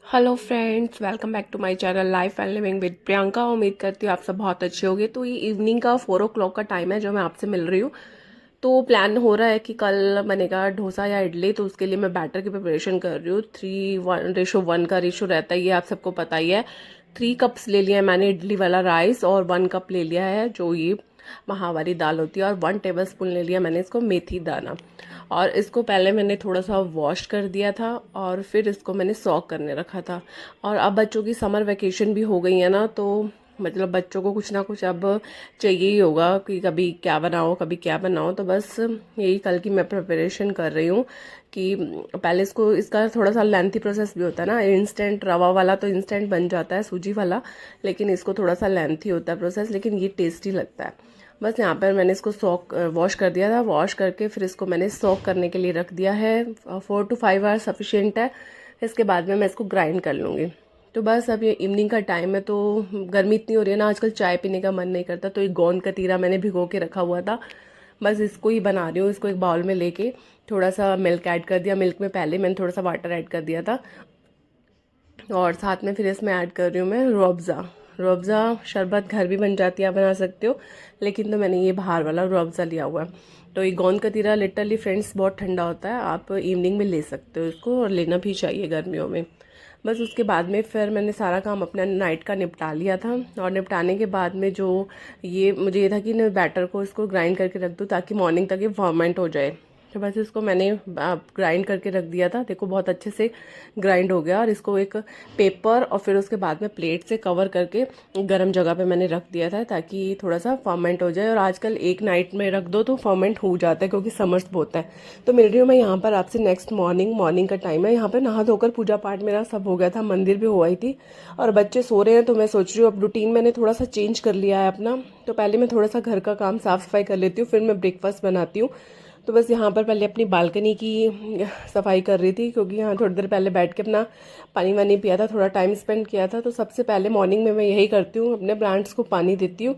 Hello friends, welcome back to my channel life and living with Priyanka. उम्मीद करती हूँ आप सब बहुत अच्छे होंगे। तो ये इवनिंग का 4 o'clock का टाइम है जो मैं आपसे मिल रही हूँ। तो प्लान हो रहा है कि कल बनेगा डोसा या इडली, तो उसके लिए मैं बैटर की प्रिपरेशन कर रही हूँ। 3:1 का रेशो रहता है, ये आप सबको पता ही है। 3 कप्स ले लिया है मैंने इडली वाला राइस, और 1 कप ले लिया है जो ये महावारी दाल होती है, और 1 टेबल स्पून ले लिया मैंने इसको मेथी दाना। और इसको पहले मैंने थोड़ा सा वॉश कर दिया था और फिर इसको मैंने सॉक करने रखा था। और अब बच्चों की समर वेकेशन भी हो गई है ना, तो मतलब बच्चों को कुछ ना कुछ अब चाहिए ही होगा कि कभी क्या बनाओ कभी क्या बनाओ। तो बस यही कल की मैं प्रिपरेशन कर रही हूँ कि पहले इसको, इसका थोड़ा सा लेंथी प्रोसेस भी होता है ना। इंस्टेंट रवा वाला तो इंस्टेंट बन जाता है, सूजी वाला, लेकिन इसको थोड़ा सा लेंथी होता है प्रोसेस, लेकिन ये टेस्टी लगता है। बस यहाँ पर मैंने इसको सॉक वॉश कर दिया था। वॉश करके फिर इसको मैंने सॉक करने के लिए रख दिया है। 4 to 5 आवर्स सफिशिएंट है। इसके बाद में मैं इसको ग्राइंड कर लूँगी। तो बस अब ये इवनिंग का टाइम है, तो गर्मी इतनी हो रही है ना आजकल, चाय पीने का मन नहीं करता। तो एक गोंद कतीरा मैंने भिगो के रखा हुआ था, बस इसको ही बना रही हूँ। इसको एक बाउल में लेके थोड़ा सा मिल्क ऐड कर दिया। मिल्क में पहले मैंने थोड़ा सा वाटर ऐड कर दिया था, और साथ में फिर इसमें ऐड कर रही हूँ मैं रूअफ़ज़ा। रूअफ़ज़ा शरबत घर भी बन जाती है, आप बना सकते हो, लेकिन तो मैंने ये बाहर वाला रूअफ़ज़ा लिया हुआ है। तो ये गोंद कतीरा लिटरली फ्रेंड्स बहुत ठंडा होता है, आप इवनिंग में ले सकते हो इसको, और लेना भी चाहिए गर्मियों में। बस उसके बाद में फिर मैंने सारा काम अपना नाइट का निपटा लिया था। और निपटाने के बाद में जो ये मुझे ये था कि मैं बैटर को इसको ग्राइंड करके रख दूँ ताकि मॉर्निंग तक ये फर्मेंट हो जाए। तो बस इसको मैंने ग्राइंड करके रख दिया था। देखो बहुत अच्छे से ग्राइंड हो गया। और इसको एक पेपर और फिर उसके बाद में प्लेट से कवर करके गर्म जगह पे मैंने रख दिया था ताकि थोड़ा सा फर्मेंट हो जाए। और आजकल एक नाइट में रख दो तो फर्मेंट हो जाता है, क्योंकि समर्स बहुत है। तो मिल रही हूँ मैं यहाँ पर आपसे नेक्स्ट मॉर्निंग। मॉर्निंग का टाइम है, यहाँ पर नहा धोकर पूजा पाठ मेरा सब हो गया था, मंदिर भी हो आई थी, और बच्चे सो रहे हैं। तो मैं सोच रही हूँ अब रूटीन मैंने थोड़ा सा चेंज कर लिया है अपना। तो पहले मैं थोड़ा सा घर का काम साफ सफाई कर लेती हूँ, फिर मैं ब्रेकफास्ट बनाती हूँ। तो बस यहाँ पर पहले अपनी बालकनी की सफाई कर रही थी, क्योंकि यहाँ थोड़ी देर पहले बैठ के अपना पानी वानी पिया था, थोड़ा टाइम स्पेंड किया था। तो सबसे पहले मॉर्निंग में मैं यही करती हूँ, अपने प्लांट्स को पानी देती हूँ।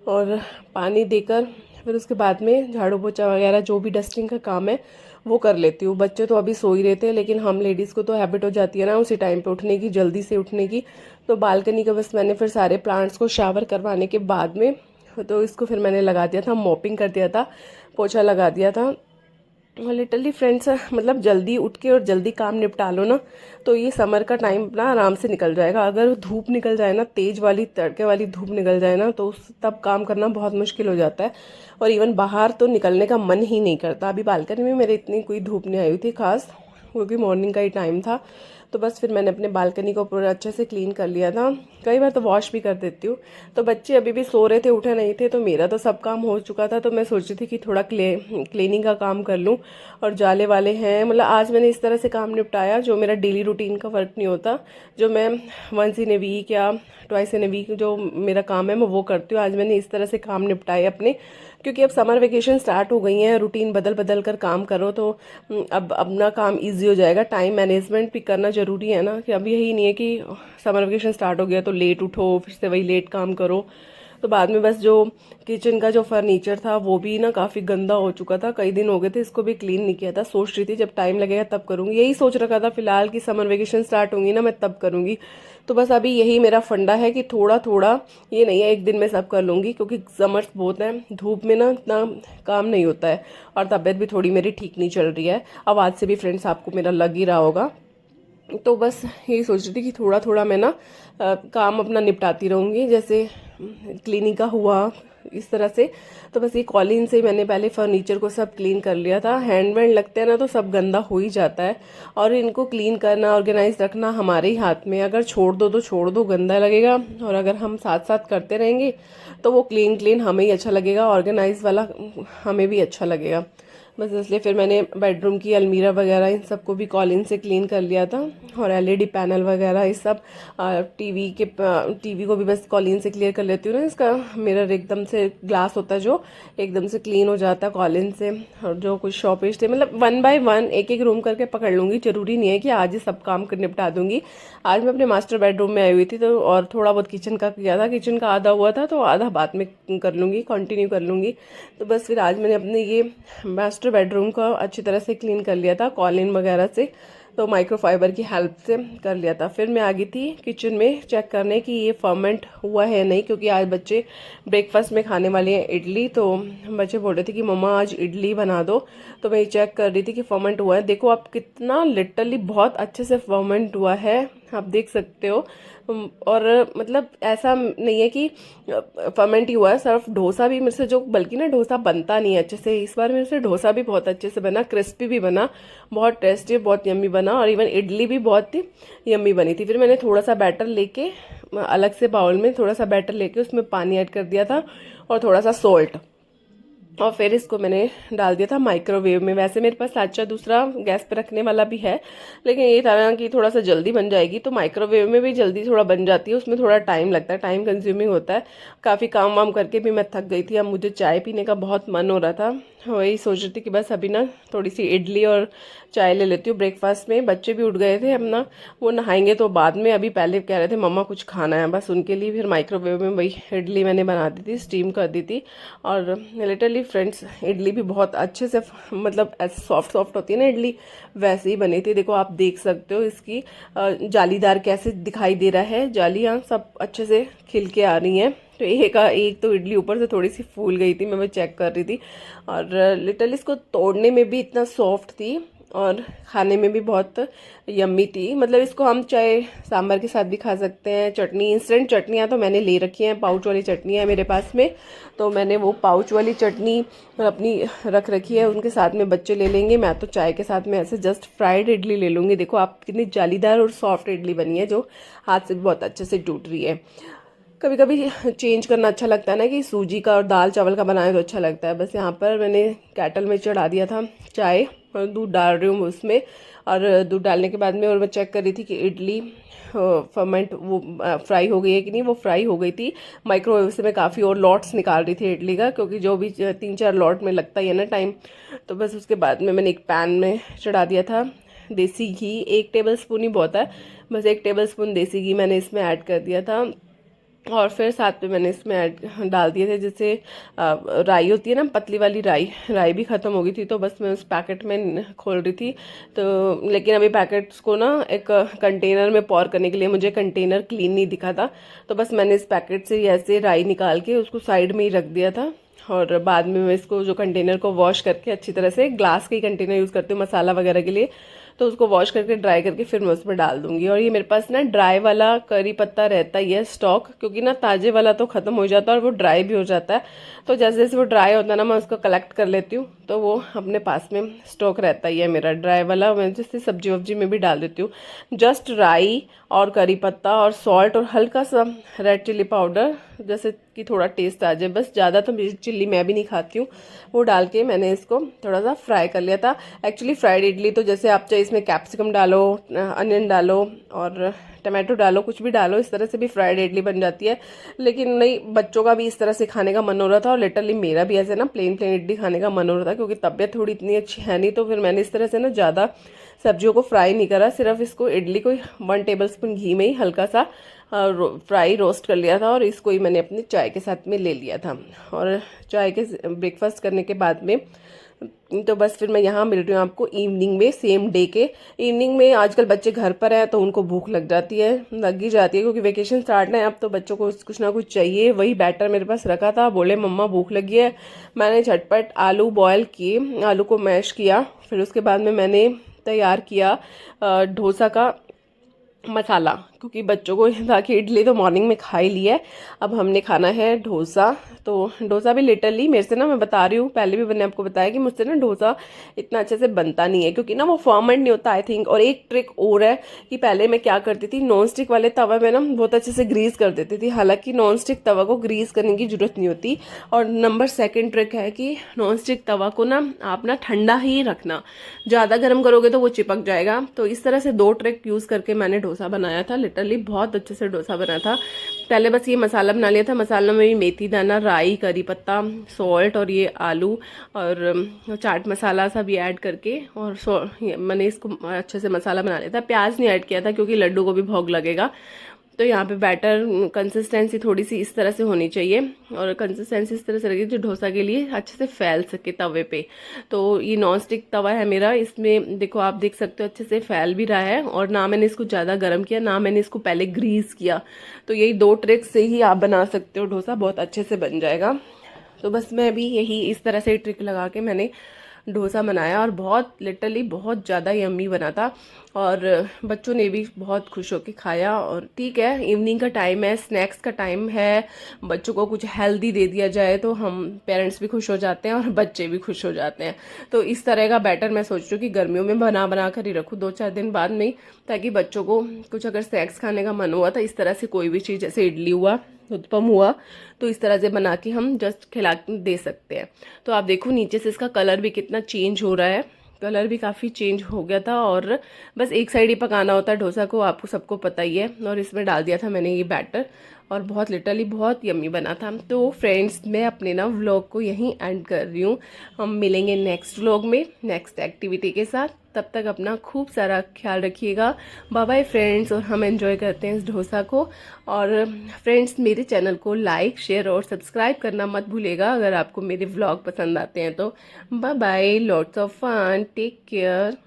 और पानी देकर फिर उसके बाद में झाड़ू पोछा वगैरह जो भी डस्टिंग का काम है वो कर लेती हूँ। बच्चे तो अभी सो ही रहते हैं, लेकिन हम लेडीज़ को तो हैबिट हो जाती है ना उसी टाइम पे उठने की, जल्दी से उठने की। तो बालकनी का बस मैंने फिर सारे प्लांट्स को शावर करवाने के बाद में, तो इसको फिर मैंने लगा दिया था, मॉपिंग कर दिया था, पोछा लगा दिया था। लिटरली फ्रेंड्स, मतलब जल्दी उठ के और जल्दी काम निपटा लो ना, तो ये समर का टाइम अपना आराम से निकल जाएगा। अगर धूप निकल जाए ना, तेज वाली तड़के वाली धूप निकल जाए ना, तो तब काम करना बहुत मुश्किल हो जाता है। और इवन बाहर तो निकलने का मन ही नहीं करता। अभी बालकनी में मेरे इतनी कोई धूप नहीं आई हुई थी खास, क्योंकि मॉर्निंग का ही टाइम था। तो बस फिर मैंने अपने बालकनी को पूरा अच्छे से क्लीन कर लिया था। कई बार तो वॉश भी कर देती हूँ। तो बच्चे अभी भी सो रहे थे, उठे नहीं थे, तो मेरा तो सब काम हो चुका था। तो मैं सोच रही थी कि थोड़ा क्लीनिंग का काम कर लूँ। और जाले वाले हैं, मतलब आज मैंने इस तरह से काम निपटाया जो मेरा डेली रूटीन का वर्क नहीं होता, जो मैं वंस इन ए वीक या ट्वाइस इन ए वीक जो मेरा काम है मैं वो करती हूँ। आज मैंने इस तरह से काम निपटाए अपने, क्योंकि अब समर वेकेशन स्टार्ट हो गई हैं, रूटीन बदल बदल कर काम करो तो अब अपना काम इजी हो जाएगा। टाइम मैनेजमेंट भी करना जरूरी है ना, कि अब यही नहीं है कि समर वेकेशन स्टार्ट हो गया तो लेट उठो, फिर से वही लेट काम करो। तो बाद में बस जो किचन का जो फर्नीचर था वो भी ना काफ़ी गंदा हो चुका था, कई दिन हो गए थे इसको भी क्लीन नहीं किया था। सोच रही थी जब टाइम लगेगा तब करूँगी, यही सोच रखा था फिलहाल कि समर वेकेशन स्टार्ट होंगी ना मैं तब करूँगी। तो बस अभी यही मेरा फंडा है कि थोड़ा थोड़ा, ये नहीं है एक दिन में सब कर लूँगी, क्योंकि समर्स बहुत है, धूप में ना इतना काम नहीं होता है। और तबीयत भी थोड़ी मेरी ठीक नहीं चल रही है, आवाज़ से भी फ्रेंड्स आपको मेरा लग ही रहा होगा। तो बस यही सोच रही थी कि थोड़ा थोड़ा मैं ना काम अपना निपटाती रहूँगी, जैसे क्लीनिंग का हुआ इस तरह से। तो बस ये कॉलिन से मैंने पहले फर्नीचर को सब क्लीन कर लिया था। हैंड वैंड लगते हैं ना तो सब गंदा हो ही जाता है, और इनको क्लीन करना ऑर्गेनाइज रखना हमारे ही हाथ में। अगर छोड़ दो तो छोड़ दो, गंदा लगेगा, और अगर हम साथ साथ करते रहेंगे तो वो क्लीन क्लीन हमें ही अच्छा लगेगा, ऑर्गेनाइज वाला हमें भी अच्छा लगेगा। बस इसलिए फिर मैंने बेडरूम की अलमीरा वगैरह इन सबको भी कॉलिन से क्लीन कर लिया था। और एलईडी पैनल वगैरह ये सब, टीवी को भी बस कॉलिन से क्लियर कर लेती हूँ ना, इसका मिरर एकदम से ग्लास होता है जो एकदम से क्लीन हो जाता है कॉलिन से। और जो कुछ शॉपिश थे, मतलब 1 by 1 एक एक रूम करके पकड़ लूँगी, जरूरी नहीं है कि आज ही सब काम कर निपटा दूंगी। आज मैं अपने मास्टर बेडरूम में आई हुई थी, तो और थोड़ा बहुत किचन का किया था, किचन का आधा हुआ था तो आधा बाद में कर लूँगी, कंटिन्यू कर लूँगी। तो बस फिर आज मैंने अपने ये मास्टर बेडरूम को अच्छी तरह से क्लीन कर लिया था कॉलिन वगैरह से। तो माइक्रोफाइबर की हेल्प से कर लिया था। फिर मैं आ गई थी किचन में चेक करने कि ये फर्मेंट हुआ है नहीं, क्योंकि आज बच्चे ब्रेकफास्ट में खाने वाले हैं इडली। तो बच्चे बोल रहे थे कि मम्मा आज इडली बना दो, तो मैं ये चेक कर रही थी कि फर्मेंट हुआ है। देखो आप कितना लिटरली बहुत अच्छे से फर्मेंट हुआ है, आप देख सकते हो। और मतलब ऐसा नहीं है कि फर्मेंट ही हुआ है, सिर्फ डोसा भी मेरे से जो, बल्कि ना डोसा बनता नहीं है अच्छे से, इस बार मेरे से डोसा भी बहुत अच्छे से बना, क्रिस्पी भी बना, बहुत टेस्टी, बहुत यम्मी बना। और इवन इडली भी बहुत ही यम्मी बनी थी। फिर मैंने थोड़ा सा बैटर लेके अलग से बाउल में थोड़ा सा बैटर लेके उसमें पानी ऐड कर दिया था और थोड़ा सा सॉल्ट, और फिर इसको मैंने डाल दिया था माइक्रोवेव में। वैसे मेरे पास साचा दूसरा गैस पे रखने वाला भी है, लेकिन ये था ना कि थोड़ा सा जल्दी बन जाएगी, तो माइक्रोवेव में भी जल्दी थोड़ा बन जाती है, उसमें थोड़ा टाइम लगता है, टाइम कंज्यूमिंग होता है। काफ़ी काम वाम करके भी मैं थक गई थी, अब मुझे चाय पीने का बहुत मन हो रहा था। वही सोच रही थी कि बस अभी ना थोड़ी सी इडली और चाय ले लेती हूँ ब्रेकफास्ट में। बच्चे भी उठ गए थे, अब ना वो नहाएंगे तो बाद में, अभी पहले कह रहे थे मम्मा कुछ खाना है, बस उनके लिए फिर माइक्रोवेव में वही इडली मैंने बना दी थी, स्टीम कर दी थी। और लिटरली फ्रेंड्स इडली भी बहुत अच्छे से, मतलब ऐसे सॉफ्ट सॉफ्ट होती है ना इडली, वैसे ही बनी थी। देखो आप देख सकते हो इसकी जालीदार कैसे दिखाई दे रहा है, जालियाँ सब अच्छे से खिल के आ रही हैं। तो एक तो इडली ऊपर से थोड़ी सी फूल गई थी, मैं वो चेक कर रही थी। और लिटरली इसको तोड़ने में भी इतना सॉफ्ट थी और खाने में भी बहुत यम्मी थी। मतलब इसको हम चाहे सांभर के साथ भी खा सकते हैं। चटनी, इंस्टेंट चटनियाँ तो मैंने ले रखी हैं, पाउच वाली चटनी है मेरे पास में, तो मैंने वो पाउच वाली चटनी अपनी रख रखी है, उनके साथ में बच्चे ले लेंगे। मैं तो चाय के साथ में ऐसे जस्ट फ्राइड इडली ले लूँगी। देखो आप कितनी जालीदार और सॉफ्ट इडली बनी है, जो हाथ से भी बहुत अच्छे से टूट रही है। कभी कभी चेंज करना अच्छा लगता है ना, कि सूजी का और दाल चावल का बनाए तो अच्छा लगता है। बस यहाँ पर मैंने केटल में चढ़ा दिया था चाय और दूध डाल रही हूँ उसमें। और दूध डालने के बाद में और मैं चेक कर रही थी कि इडली फर्मेंट वो फ्राई हो गई है कि नहीं। वो फ्राई हो गई थी। माइक्रोवेव से मैं काफ़ी और लॉट्स निकाल रही थी इडली का, क्योंकि जो भी 3-4 लॉट में लगता ही है ना टाइम। तो बस उसके बाद में मैंने एक पैन में चढ़ा दिया था देसी घी, 1 टेबल स्पून ही बहुत है, बस 1 टेबल स्पून देसी घी मैंने इसमें ऐड कर दिया था। और फिर साथ में मैंने इसमें ऐड डाल दिए थे, जैसे राई होती है ना, पतली वाली राई, राई भी ख़त्म हो गई थी, तो बस मैं उस पैकेट में खोल रही थी। तो लेकिन अभी पैकेट्स को ना एक कंटेनर में पॉर करने के लिए मुझे कंटेनर क्लीन नहीं दिखा था, तो बस मैंने इस पैकेट से ऐसे राई निकाल के उसको साइड में ही रख दिया था। और बाद में मैं इसको जो कंटेनर को वॉश करके अच्छी तरह से, ग्लास का ही कंटेनर यूज़ करती हूँ मसाला वगैरह के लिए, तो उसको वॉश करके ड्राई करके फिर मैं उसमें डाल दूंगी। और ये मेरे पास ना ड्राई वाला करी पत्ता रहता ही है स्टॉक, क्योंकि ना ताजे वाला तो ख़त्म हो जाता है और वो ड्राई भी हो जाता है। तो जैसे जैसे वो ड्राई होता है ना, मैं उसको कलेक्ट कर लेती हूँ, तो वो अपने पास में स्टॉक रहता ही है मेरा ड्राई वाला। मैं जैसे सब्जी वब्जी में भी डाल देती हूँ। जस्ट राई और करी पत्ता और सॉल्ट और हल्का सा रेड चिल्ली पाउडर, जैसे कि थोड़ा टेस्ट आ जाए, बस ज़्यादा तो चिल्ली मैं भी नहीं खाती हूँ, वो डाल के मैंने इसको थोड़ा सा फ्राई कर लिया था। एक्चुअली फ्राइड इडली तो जैसे आप चाहे इसमें कैप्सिकम डालो, अनियन डालो और टमाटो डालो, कुछ भी डालो, इस तरह से भी फ्राइड इडली बन जाती है। लेकिन नहीं, बच्चों का भी इस तरह से खाने का मन हो रहा था और लिटरली मेरा भी ऐसे ना प्लेन प्लेन इडली खाने का मन हो रहा था, क्योंकि तबीयत थोड़ी इतनी अच्छी है नहीं। तो फिर मैंने इस तरह से ना ज़्यादा सब्जियों को फ्राई नहीं करा, सिर्फ इसको इडली को 1 टेबल स्पून घी में ही हल्का सा फ्राई रोस्ट कर लिया था, और इसको ही मैंने अपनी चाय के साथ में ले लिया था। और चाय के ब्रेकफास्ट करने के बाद में तो बस फिर मैं यहाँ मिल रही हूँ आपको इवनिंग में, सेम डे के इवनिंग में। आजकल बच्चे घर पर हैं तो उनको भूख लग ही जाती है, क्योंकि वेकेशन स्टार्ट है अब, तो बच्चों को कुछ ना कुछ चाहिए। वही बैटर मेरे पास रखा था, बोले मम्मा भूख लगी है। मैंने झटपट आलू बॉयल किए, आलू को मैश किया, फिर उसके बाद में मैंने तैयार किया डोसा का मसाला, क्योंकि बच्चों को था कि इडली तो मॉर्निंग में खा ही ली है, अब हमने खाना है डोसा। तो डोसा भी लिटरली मेरे से ना, मैं बता रही हूँ, पहले भी मैंने आपको बताया कि मुझसे ना डोसा इतना अच्छे से बनता नहीं है, क्योंकि ना वो फॉर्मेंट नहीं होता आई थिंक। और एक ट्रिक और है कि पहले मैं क्या करती थी, नॉन स्टिक वाले तवा में ना बहुत अच्छे से ग्रीस कर देती थी, हालांकि नॉन स्टिक तवा को ग्रीस करने की जरूरत नहीं होती। और नंबर 2 ट्रिक है कि नॉन स्टिक तवा को ना आप ना ठंडा ही रखना, ज़्यादा गर्म करोगे तो वो चिपक जाएगा। तो इस तरह से 2 ट्रिक यूज़ करके मैंने डोसा बनाया था, लिटरली बहुत अच्छे से डोसा बना था। पहले बस ये मसाला बना लिया था, मसाला में भी मेथी दाना, राई, करी पत्ता, सॉल्ट और ये आलू और चाट मसाला सब ये ऐड करके, और मैंने इसको अच्छे से मसाला बना लिया था। प्याज नहीं ऐड किया था क्योंकि लड्डू को भी भोग लगेगा। तो यहाँ पे बैटर कंसिस्टेंसी थोड़ी सी इस तरह से होनी चाहिए, और कंसिस्टेंसी इस तरह से रखिए जो डोसा के लिए अच्छे से फैल सके तवे पे। तो ये नॉन स्टिक तवा है मेरा, इसमें देखो आप देख सकते हो अच्छे से फैल भी रहा है, और ना मैंने इसको ज़्यादा गर्म किया, ना मैंने इसको पहले ग्रीस किया। तो यही 2 ट्रिक से ही आप बना सकते हो डोसा, बहुत अच्छे से बन जाएगा। तो बस मैं भी यही इस तरह से ट्रिक लगा के मैंने डोसा बनाया, और बहुत लिटरली बहुत ज़्यादा यम्मी बना था, और बच्चों ने भी बहुत खुश होकर खाया। और ठीक है, इवनिंग का टाइम है, स्नैक्स का टाइम है, बच्चों को कुछ हेल्दी दे दिया जाए तो हम पेरेंट्स भी खुश हो जाते हैं और बच्चे भी खुश हो जाते हैं। तो इस तरह का बैटर मैं सोच रही हूँ कि गर्मियों में बना बना कर ही रखूँ 2-4 दिन बाद में, ताकि बच्चों को कुछ अगर स्नैक्स खाने का मन हुआ तो इस तरह से कोई भी चीज़, जैसे इडली हुआ, उत्पम हुआ, तो इस तरह से बना के हम जस्ट खिला दे सकते हैं। तो आप देखो नीचे से इसका कलर भी कितना चेंज हो रहा है, कलर भी काफ़ी चेंज हो गया था। और बस एक साइड ही पकाना होता है डोसा को, आपको सबको पता ही है। और इसमें डाल दिया था मैंने ये बैटर, और बहुत लिटरली बहुत यम्मी बना था। तो फ्रेंड्स, मैं अपने ना व्लॉग को यहीं एंड कर रही हूँ। हम मिलेंगे नेक्स्ट व्लॉग में नेक्स्ट एक्टिविटी के साथ। तब तक अपना खूब सारा ख्याल रखिएगा। बाय बाय फ्रेंड्स, और हम एंजॉय करते हैं इस डोसा को। और फ्रेंड्स, मेरे चैनल को लाइक, शेयर और सब्सक्राइब करना मत भूलिएगा अगर आपको मेरे व्लॉग पसंद आते हैं तो। Bye bye, lots of fun, take care.